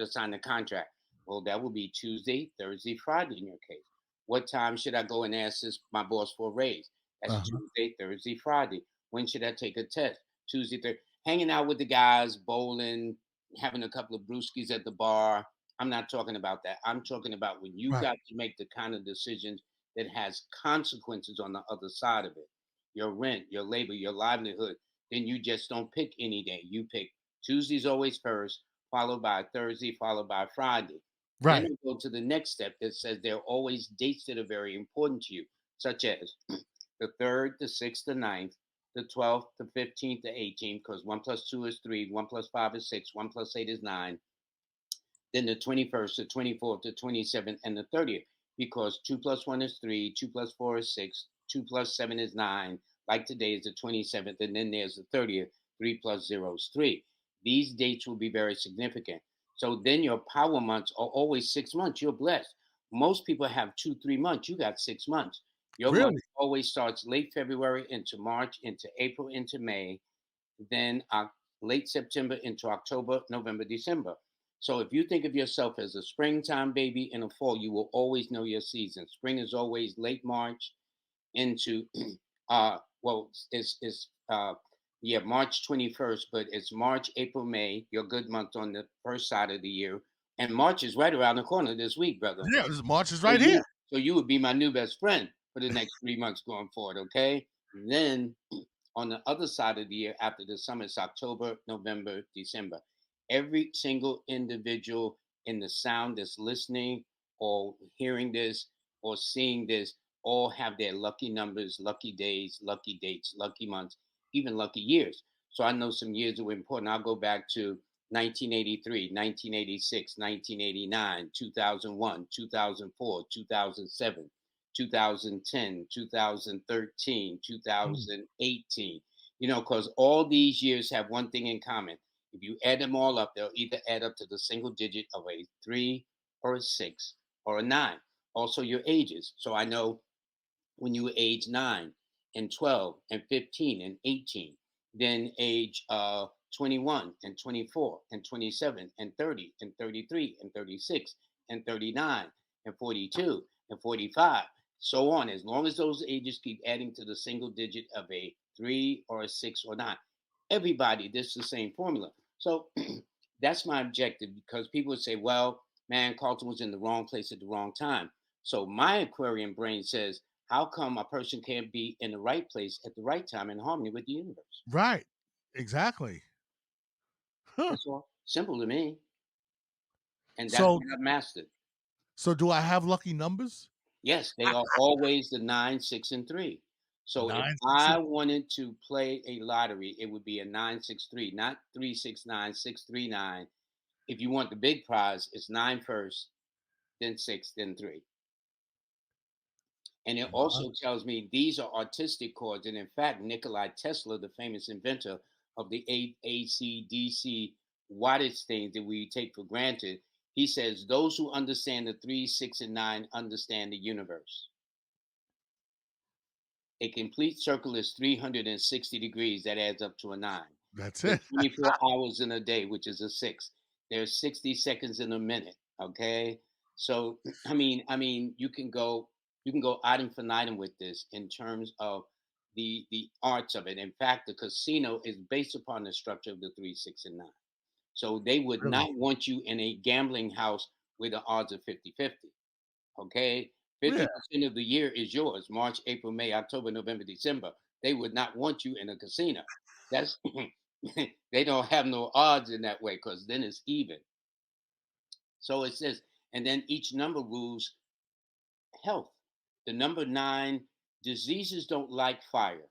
sign the contract? Well, that would be Tuesday, Thursday, Friday in your case. What time should I go and ask my boss for a raise? That's Uh-huh. Tuesday, Thursday, Friday. When should I take a test? Tuesday, Thursday. Hanging out with the guys, bowling, having a couple of brewskis at the bar. I'm not talking about that. I'm talking about when you Right. got to make the kind of decisions that has consequences on the other side of it. Your rent, your labor, your livelihood. then you just don't pick any day. You pick Tuesday's always first, followed by Thursday, followed by Friday. Then Right. you go to the next step that says there are always dates that are very important to you, such as the 3rd, the 6th, the 9th, the 12th, the 15th, the 18th, because 1 plus 2 is 3, 1 plus 5 is 6, 1 plus 8 is 9, then the 21st, the 24th, the 27th, and the 30th, because 2 plus 1 is 3, 2 plus 4 is 6, 2 plus 7 is 9, like today is the 27th, and then there's the 30th, 3 plus 0 is 3. These dates will be very significant. So then your power months are always 6 months. You're blessed. Most people have 2, 3 months. You got 6 months. Your month Really? always starts late February into March, into April, into May, then late September into October, November, December. So if you think of yourself as a springtime baby in a fall, you will always know your season. Spring is always late March into it's yeah, March 21st, but it's March, April, May, your good month on the first side of the year. And March is right around the corner this week, brother. Yeah, this March is So right here. you would be my new best friend for the next 3 months going forward, okay? Then on the other side of the year after the summer, it's October, November, December. Every single individual in the sound that's listening or hearing this or seeing this all have their lucky numbers, lucky days, lucky dates, lucky months, even lucky years. So I know some years that were important. I'll go back to 1983, 1986, 1989, 2001, 2004, 2007, 2010, 2013, Mm. 2018. Because all these years have one thing in common. If you add them all up, they'll either add up to the single digit of a 3 or a 6 or a 9. Also, your ages. So I know when you were age 9 and 12 and 15 and 18, then age 21 and 24 and 27 and 30 and 33 and 36 and 39 and 42 and 45, so on. As long as those ages keep adding to the single digit of a 3 or a 6 or 9, everybody, this is the same formula. So that's my objective, because people would say, well, man, Carlton was in the wrong place at the wrong time. So my Aquarian brain says, how come a person can't be in the right place at the right time in harmony with the universe? Right. Exactly. Huh. That's all. Simple to me. And that's So what I've mastered. so do I have lucky numbers? Yes, they are always the 9, 6, and 3. So if 9, 6, I and wanted to play a lottery, it would be a 963, not 369, 639. If you want the big prize, it's 9 first, then 6, then 3. And it wow. also tells me these are artistic chords. And in fact, Nikolai Tesla, the famous inventor of the AC, DC wattage things that we take for granted, he says those who understand the 3, 6, and 9 understand the universe. A complete circle is 360 degrees. That adds up to a 9. That's There's it. 24 hours in a day, which is a 6. There's 60 seconds in a minute. Okay. So I mean, you can go ad infinitum with this in terms of the arts of it. In fact, the casino is based upon the structure of the 3, 6, and 9. So they would Really? not want you in a gambling house where the odds are 50-50. Okay. Yeah. 50% of the year is yours. March, April, May, October, November, December. They would not want you in a casino. That's they don't have no odds in that way, because then it's even. So it says, and then each number rules health. The number 9, diseases don't like fire.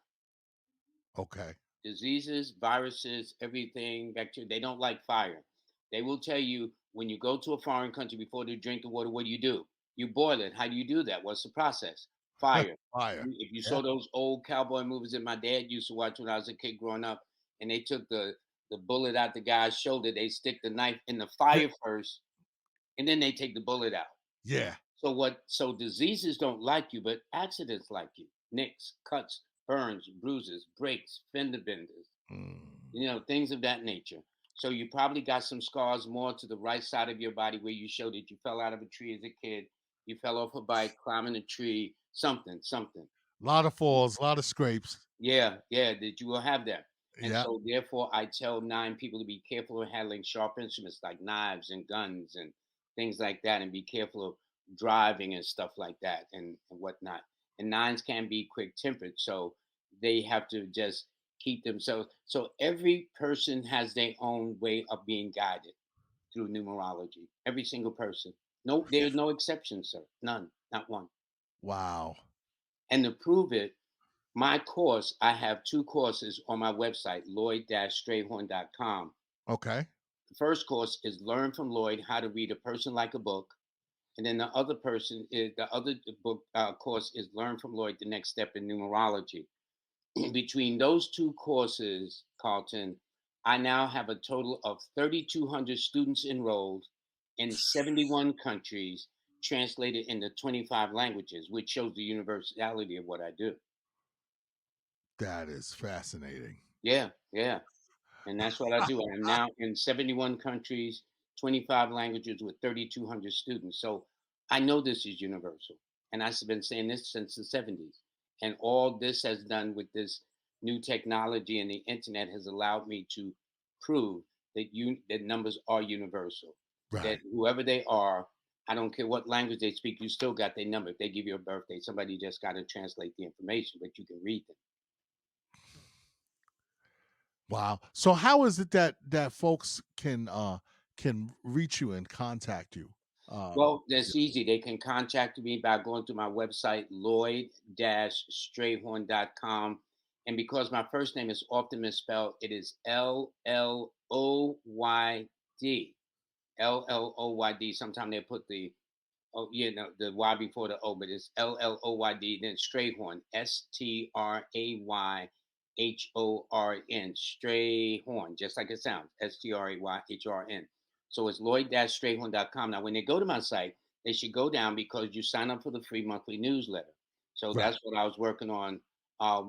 Okay. Diseases, viruses, everything, bacteria, they don't like fire. They will tell you when you go to a foreign country, before they drink the water, what do? You boil it. How do you do that? What's the process? Fire. Fire. If you Yeah. saw those old cowboy movies that my dad used to watch when I was a kid growing up, and they took the bullet out the guy's shoulder, they stick the knife in the Yeah. fire first, and then they take the bullet out. Yeah. So diseases don't like you, but accidents like you. Nicks, cuts, burns, bruises, breaks, fender benders, Mm. things of that nature. So you probably got some scars more to the right side of your body, where you showed that you fell out of a tree as a kid, you fell off a bike, climbing a tree, something, something. A lot of falls, a lot of scrapes. Yeah, yeah, that you will have that. And Yeah. so therefore I tell 9 people to be careful of handling sharp instruments like knives and guns and things like that, and be careful of driving and stuff like that, and whatnot. And 9s can be quick tempered, so they have to just keep themselves. So every person has their own way of being guided through numerology. Every single person. No, there's no exception, sir. None, not one. Wow. And to prove it, my course, I have two courses on my website, lloyd-strayhorn.com. Okay. The first course is Learn from Lloyd How to Read a Person Like a Book. And then the other book course is Learn from Lloyd The Next Step in Numerology. Between those two courses, Carlton, I now have a total of 3,200 students enrolled in 71 countries, translated into 25 languages, which shows the universality of what I do. That is fascinating. Yeah, yeah. And that's what I do. I'm now in 71 countries, 25 languages with 3,200 students. So I know this is universal. And I've been saying this since the 70s. And all this has done with this new technology and the internet has allowed me to prove that numbers are universal. That Right. whoever they are, I don't care what language they speak, you still got their number. If they give you a birthday, somebody just got to translate the information, but you can read them. Wow. So how is it that folks can reach you and contact you? Um Well, that's easy. They can contact me by going to my website, lloyd-strayhorn.com. And because my first name is often misspelled, it is Lloyd. Lloyd. Sometimes they put the the Y before the O, but it's Lloyd, then Strayhorn, Strayhorn, Strayhorn, just like it sounds, Strayhorn. So it's Lloyd-Strayhorn.com. Now, when they go to my site, they should go down because you sign up for the free monthly newsletter. So right. that's what I was working on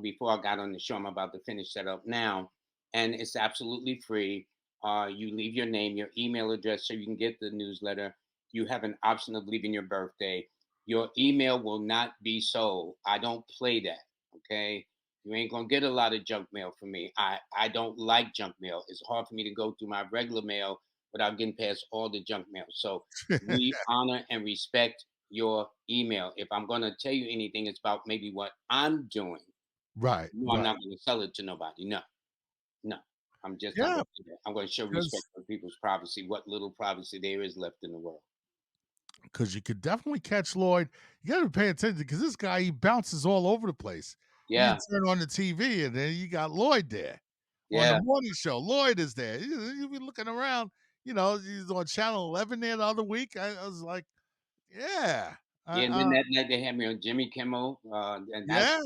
before I got on the show. I'm about to finish that up now, and it's absolutely free. You leave your name, your email address, so you can get the newsletter. You have an option of leaving your birthday. Your email will not be sold. I don't play that. Okay. You ain't gonna get a lot of junk mail from me. I don't like junk mail. It's hard for me to go through my regular mail without getting past all the junk mail. So we honor and respect your email. If I'm gonna tell you anything, it's about maybe what I'm doing. Right, No, I'm right. not gonna sell it to nobody. No, no. I'm just not Yeah, gonna do that. I'm gonna show respect because for people's privacy, what little privacy there is left in the world. because you could definitely catch Lloyd. You got to pay attention because this guy he bounces all over the place. You Yeah, turn on the TV and then you got Lloyd there on the yeah. morning show. Lloyd is there. You be looking around. You know, he's on Channel 11 there the other week. I was like, yeah, Yeah, and then that night they had me on Jimmy Kimmel, and that's yeah,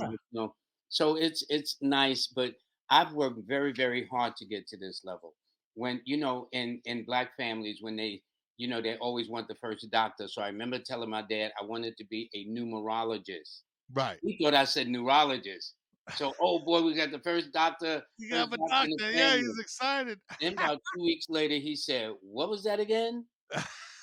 so it's nice, but I've worked very, very hard to get to this level. When in black families, when they always want the first doctor. So I remember telling my dad I wanted to be a numerologist. right. He thought I said neurologist. So, oh boy, we got the You first have a doctor in the doctor. Yeah, family. he's excited. Then about 2 weeks later, he said, "What was that again?"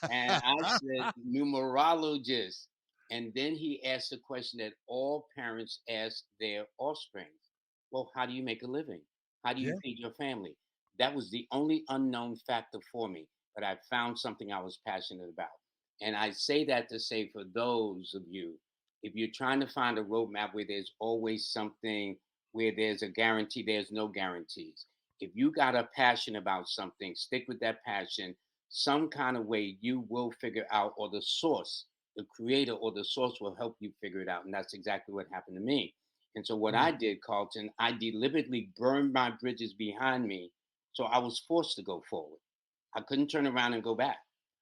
And I said, numerologist. And then he asked a question that all parents ask their offspring. Well, how do you make a living? How do yeah, you feed your family? That was the only unknown factor for me, but I found something I was passionate about. And I say that to say for those of you, if you're trying to find a roadmap where there's always something, where there's a guarantee, there's no guarantees. If you got a passion about something, stick with that passion. Some kind of way you will figure out, or the source, the creator or the source will help you figure it out. And that's exactly what happened to me. And so what mm, I did, Carlton, I deliberately burned my bridges behind me. So I was forced to go forward. I couldn't turn around and go back.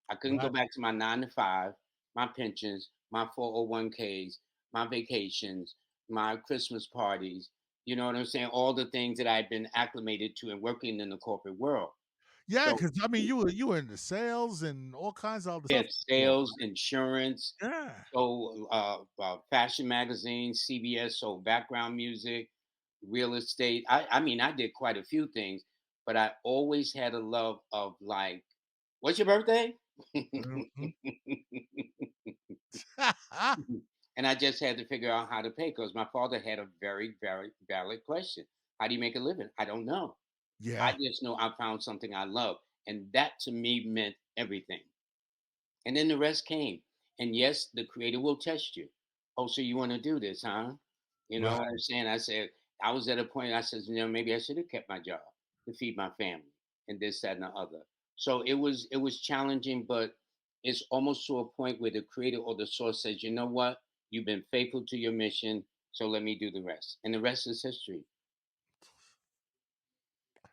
I couldn't go right. back to my 9 to 5, my pensions, my 401ks, my vacations, my Christmas parties. You know what I'm saying? All the things that I've been acclimated to and working in the corporate world. Yeah, So because I mean, you were into sales and all kinds of other we have stuff before. sales, insurance, Yeah, so fashion magazines, CBS, so background music, real estate. I mean, I did quite a few things, but I always had a love of like, what's your birthday? mhm. And I just had to figure out how to pay because my father had a very, very valid question. How do you make a living? I don't know. I Yeah, just know I found something I love. And that to me meant everything. And then the rest came. And yes, the creator will test you. Oh, so you want to do this, huh? You know what right. I'm saying? I said, I was at a point I says, maybe I should have kept my job to feed my family and this, that, and the other. So it was challenging, but it's almost to a point where the creator or the source says, you know what? You've been faithful to your mission, so let me do the rest. And the rest is history.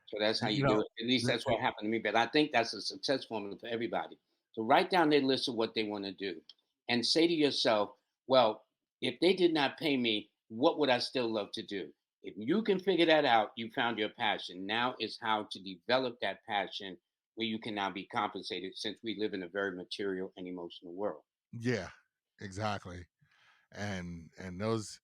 So that's how You you do know, it. At least th- that's what happened to me. But I think that's a success formula for everybody. So write down their list of what they want to do and say to yourself, well, if they did not pay me, what would I still love to do? If you can figure that out, you found your passion. Now is how to develop that passion where you can now be compensated since we live in a very material and emotional world. yeah, exactly. And those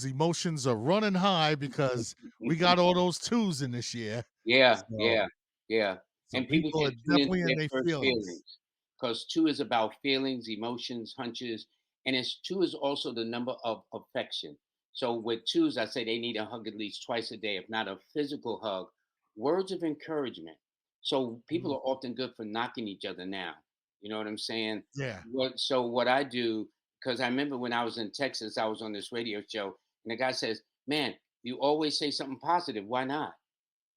emotions are running high because we got all those twos in this year. Yeah, So yeah, yeah. so And people people are should tune into definitely in their their first feelings. feelings because two is about feelings, emotions, hunches, and it's two is also the number of affection. So with twos, I say they need a hug at least twice a day, if not a physical hug. Words of encouragement. So people Mm, are often good for knocking each other down. You know what I'm saying? yeah, What I do, because I remember when I was in Texas, I was on this radio show, and the guy says, "Man, you always say something positive. Why not?"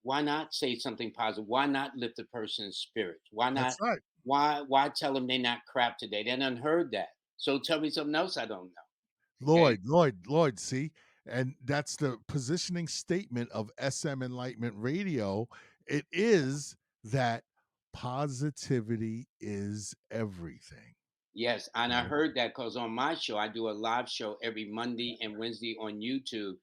Why not say something positive? Why not lift a person's spirits? Why that's not? right. Why tell them they're not crap today? They done heard that. So tell me something else I don't know. Okay. Lloyd, see? And that's the positioning statement of SM Enlightenment Radio. It is that positivity is everything. Yes, and I Right? heard that because on my show I do a live show every Monday and Wednesday on YouTube,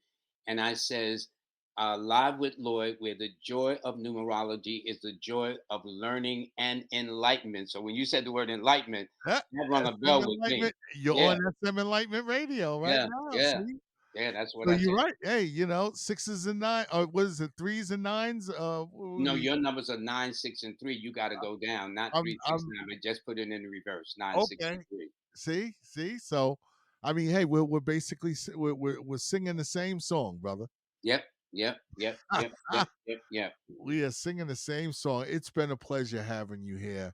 and I says live with Lloyd, where the joy of numerology is the joy of learning and enlightenment. So when you said the word enlightenment, Yeah, that rung a SM bell with me. Enlightenment. You're Yeah, on SM Enlightenment Radio right yeah, now. yeah, See? yeah. That's what So I you're said. right. Hey, sixes and nine, or what is it, threes and nines? No, your numbers are 9, 6, and 3. You gotta go down, not I'm 3, 6, I'm 9, but just put it in the reverse, 9, 6, okay. and 3. See. So, I mean, hey, we're basically we're singing the same song, brother. Yep, yep, yep, yep, yep, yep, yep. We are singing the same song. It's been a pleasure having you here.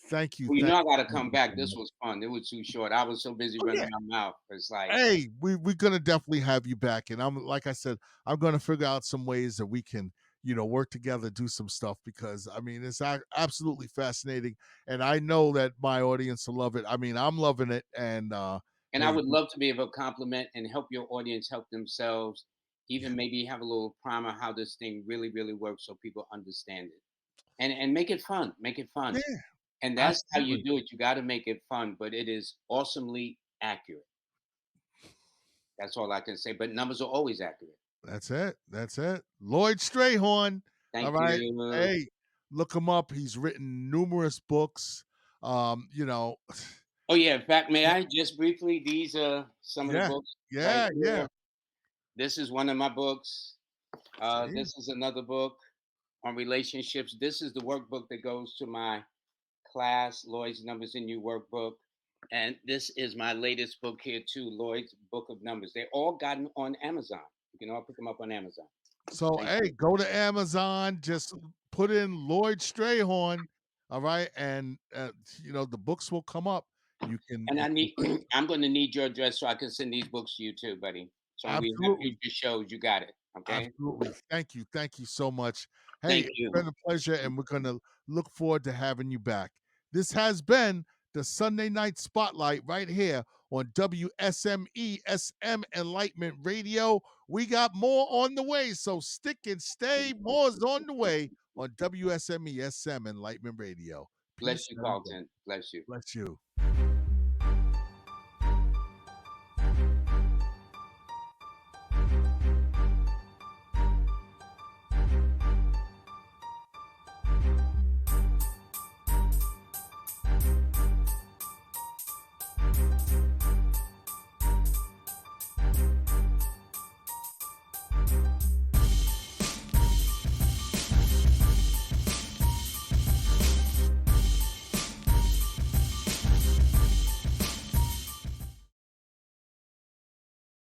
Thank you. Well, Thank I gotta you. Thank come you back. so This much. was fun. It was too short. I was so busy Oh running yeah. my mouth. It's like Hey, we're gonna definitely have you back, and I'm like I said, I'm gonna figure out some ways that we can, work together, do some stuff because I mean it's absolutely fascinating, and I know that my audience will love it. I mean, I'm loving it, and and I hey, would love to be able to compliment and help your audience help themselves, yeah, even maybe have a little primer how this thing really, really works so people understand it. And make it fun. Make it fun. yeah, And that's how you absolutely. do it. You gotta make it fun, but it is awesomely accurate. That's all I can say. But numbers are always accurate. That's it. That's it. Lloyd Strayhorn. All Thank right. you. Hey, look him up. He's written numerous books. Um, you know, Oh yeah. In fact, may I just briefly? These are some of the yeah, books right yeah. here. This is one of my books. See, This is another book on relationships. This is the workbook that goes to my class, Lloyd's Numbers in You workbook. And this is my latest book here too, Lloyd's Book of Numbers. They're all gotten on Amazon. You can all pick them up on Amazon. so Thank hey, you. go to Amazon. Just put in Lloyd Strayhorn. All right, and the books will come up. And You I can need I'm gonna need your address so I can send these books to you too, buddy. So when we have absolutely. future shows, you got it. Okay. Absolutely. Thank you. Thank you so much. Hey, Thank it's you. been a pleasure, and we're going to look forward to having you back. This has been the Sunday Night Spotlight right here on WSME SM Enlightenment Radio. We got more on the way, so stick and stay. More's on the way on WSME SM Enlightenment Radio. Bless Peace you, and love. Carlton. Bless you. Bless you.